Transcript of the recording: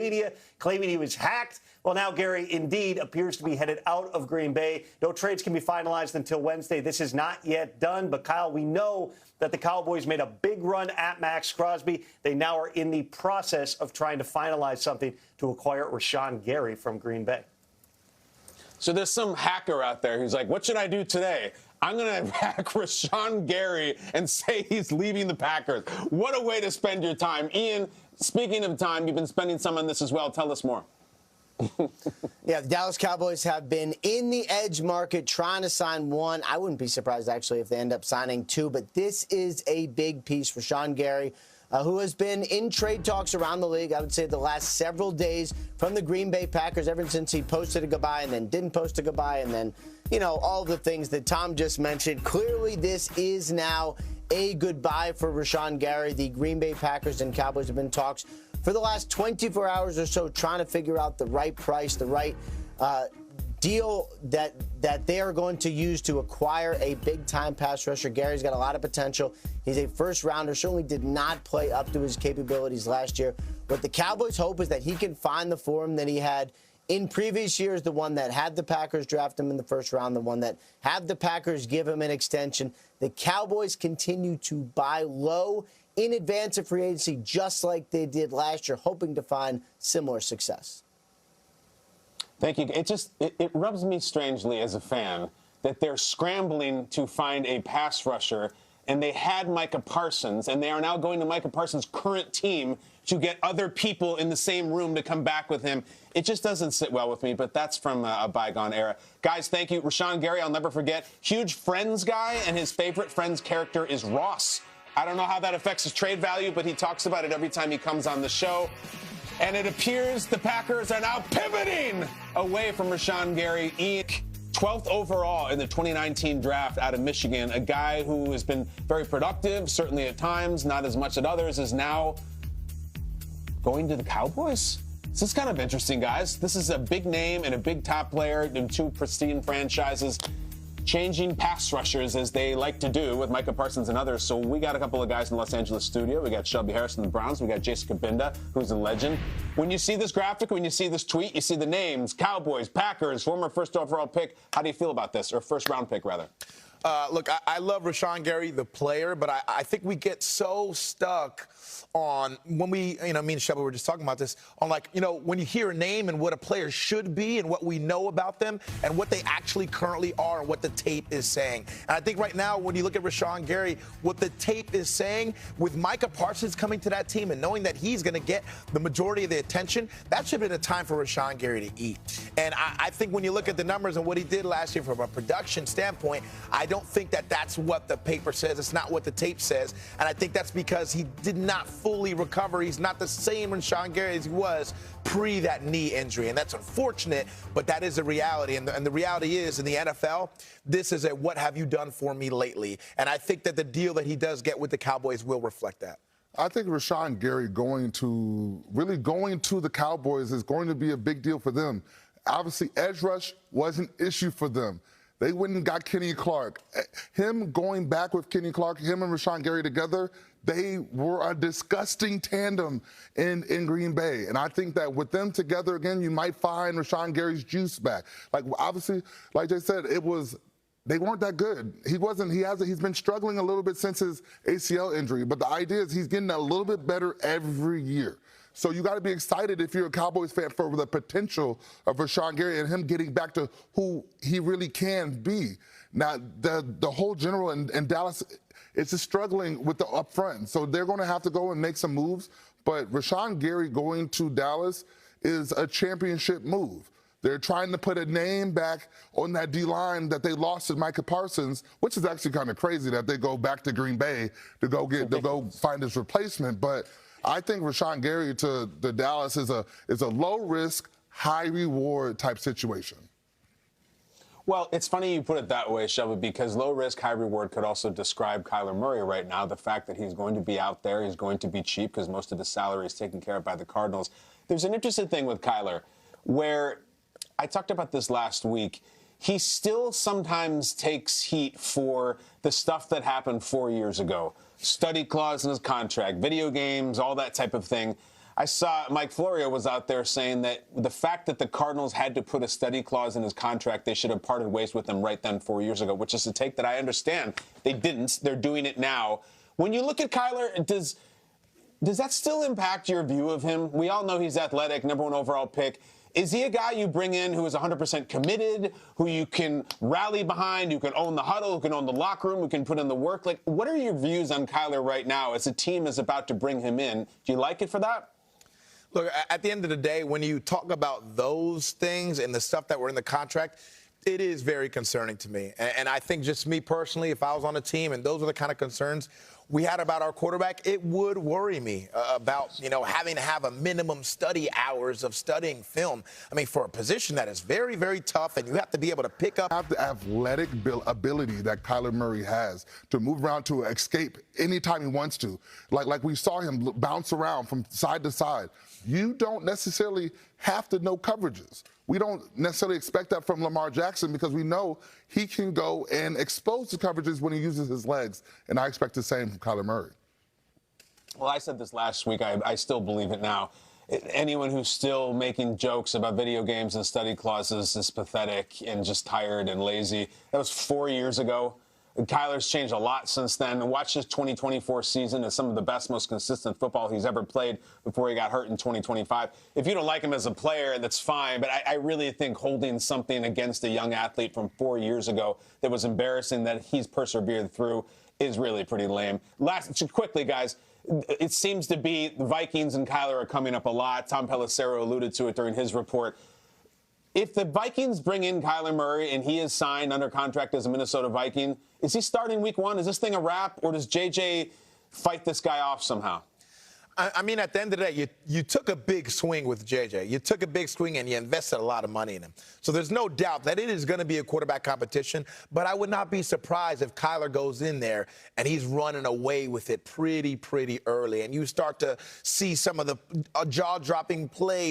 media, claiming he was hacked. Well, now Gary indeed appears to be headed out of Green Bay. No trades can be finalized until Wednesday. This is not yet done. But, Kyle, we know that the Cowboys made a big run at Max Crosby. They now are in the process of trying to finalize something to acquire Rashan Gary from Green Bay. So there's some hacker out there who's like, what should I do today? I'm going to hack Rashan Gary and say he's leaving the Packers. What a way to spend your time. Ian, speaking of time, you've been spending some on this as well. Tell us more. Yeah, the Dallas Cowboys have been in the edge market trying to sign one. I wouldn't be surprised, actually, if they end up signing two. But this is a big piece for Rashan Gary, who has been in trade talks around the league, I would say, the last several days from the Green Bay Packers, ever since he posted a goodbye and then didn't post a goodbye and then, you know, all the things that Tom just mentioned. Clearly, this is now a goodbye for Rashan Gary. The Green Bay Packers and Cowboys have been in talks for the last 24 hours or so, trying to figure out the right price, the right deal that they are going to use to acquire a big-time pass rusher. Gary's got a lot of potential. He's a first-rounder, certainly did not play up to his capabilities last year. What the Cowboys hope is that he can find the form that he had in previous years, the one that had the Packers draft him in the first round, the one that had the Packers give him an extension. The Cowboys continue to buy low in advance of free agency, just like they did last year, hoping to find similar success. Thank you. It rubs me strangely as a fan that they're scrambling to find a pass rusher, and they had Micah Parsons, and they are now going to Micah Parsons' current team to get other people in the same room to come back with him. It just doesn't sit well with me, but that's from a bygone era. Guys, thank you. Rashan Gary, I'll never forget. Huge Friends guy, and his favorite Friends character is Ross. I don't know how that affects his trade value, but he talks about it every time he comes on the show. And it appears the Packers are now pivoting away from Rashan Gary. 12th overall in the 2019 draft out of Michigan, a guy who has been very productive, certainly at times, not as much at others, is now going to the Cowboys? This is kind of interesting, guys. This is a big name and a big top player in two pristine franchises, changing pass rushers as they like to do with Micah Parsons and others. So we got a couple of guys in the Los Angeles studio. We got Shelby Harris from the Browns. We got Jason Kabinda, who's a legend. When you see this graphic, when you see this tweet, you see the names, Cowboys, Packers, former first overall pick. How do you feel about this? Or first round pick, rather? Look, I love Rashan Gary, the player, but I think we get so stuck on when we, me and Shelby were just talking about this, on when you hear a name and what a player should be and what we know about them and what they actually currently are and what the tape is saying. And I think right now, when you look at Rashan Gary, what the tape is saying, with Micah Parsons coming to that team and knowing that he's going to get the majority of the attention, that should have been a time for Rashan Gary to eat. And I think when you look at the numbers and what he did last year from a production standpoint, I don't think that that's what the paper says. It's not what the tape says. And I think that's because he did not fully recover. He's not the same Rashan Gary as he was pre that knee injury. And that's unfortunate, but that is a reality. And the reality is, in the NFL, this is a what have you done for me lately? And I think that the deal that he does get with the Cowboys will reflect that. I think Rashan Gary going to the Cowboys is going to be a big deal for them. Obviously, edge rush was an issue for them. They went and got Kenny Clark. Him going back with Kenny Clark, him and Rashan Gary together, they were a disgusting tandem in Green Bay. And I think that with them together again, you might find Rashan Gary's juice back. Like, obviously, like Jay said, they weren't that good. He's been struggling a little bit since his ACL injury. But the idea is he's getting a little bit better every year. So you got to be excited if you're a Cowboys fan for the potential of Rashan Gary and him getting back to who he really can be. Now, the whole general in Dallas, it's just struggling with the up front. So they're going to have to go and make some moves. But Rashan Gary going to Dallas is a championship move. They're trying to put a name back on that D-line that they lost to Micah Parsons, which is actually kind of crazy that they go back to Green Bay to go find his replacement. But I think Rashan Gary to Dallas is a low-risk, high-reward type situation. Well, it's funny you put it that way, Shelby, because low-risk, high-reward could also describe Kyler Murray right now. The fact that he's going to be out there, he's going to be cheap because most of his salary is taken care of by the Cardinals. There's an interesting thing with Kyler where I talked about this last week. He still sometimes takes heat for the stuff that happened 4 years ago. Study clause in his contract, video games, all that type of thing. I saw Mike Florio was out there saying that the fact that the Cardinals had to put a study clause in his contract, they should have parted ways with him right then 4 years ago, which is a take that I understand. They didn't. They're doing it now. When you look at Kyler, does that still impact your view of him? We all know he's athletic, #1 overall pick. Is he a guy you bring in who is 100% committed, who you can rally behind, who can own the huddle, who can own the locker room, who can put in the work? Like, what are your views on Kyler right now as a team is about to bring him in? Do you like it for that? Look, at the end of the day, when you talk about those things and the stuff that were in the contract, it is very concerning to me. And I think just me personally, if I was on a team and those were the kind of concerns we had about our quarterback, it would worry me about, having to have a minimum study hours of studying film. I mean, for a position that is very, very tough and you have to be able to pick up. Have the athletic ability that Kyler Murray has to move around, to escape anytime he wants to. Like we saw him bounce around from side to side. You don't necessarily have to know coverages. We don't necessarily expect that from Lamar Jackson because we know he can go and expose the coverages when he uses his legs. And I expect the same from Kyler Murray. Well, I said this last week. I still believe it now. Anyone who's still making jokes about video games and study clauses is pathetic and just tired and lazy. That was 4 years ago. Kyler's changed a lot since then. Watch his 2024 season as some of the best, most consistent football he's ever played before he got hurt in 2025. If you don't like him as a player, that's fine. But I really think holding something against a young athlete from 4 years ago that was embarrassing that he's persevered through is really pretty lame. Quickly, guys, it seems to be the Vikings and Kyler are coming up a lot. Tom Pelissero alluded to it during his report. If the Vikings bring in Kyler Murray and he is signed under contract as a Minnesota Viking, is he starting week 1? Is this thing a wrap, or does JJ fight this guy off somehow? I mean, at the end of the day, you took a big swing with JJ. You took a big swing and you invested a lot of money in him. So there's no doubt that it is going to be a quarterback competition. But I would not be surprised if Kyler goes in there and he's running away with it pretty early. And you start to see some of the jaw-dropping plays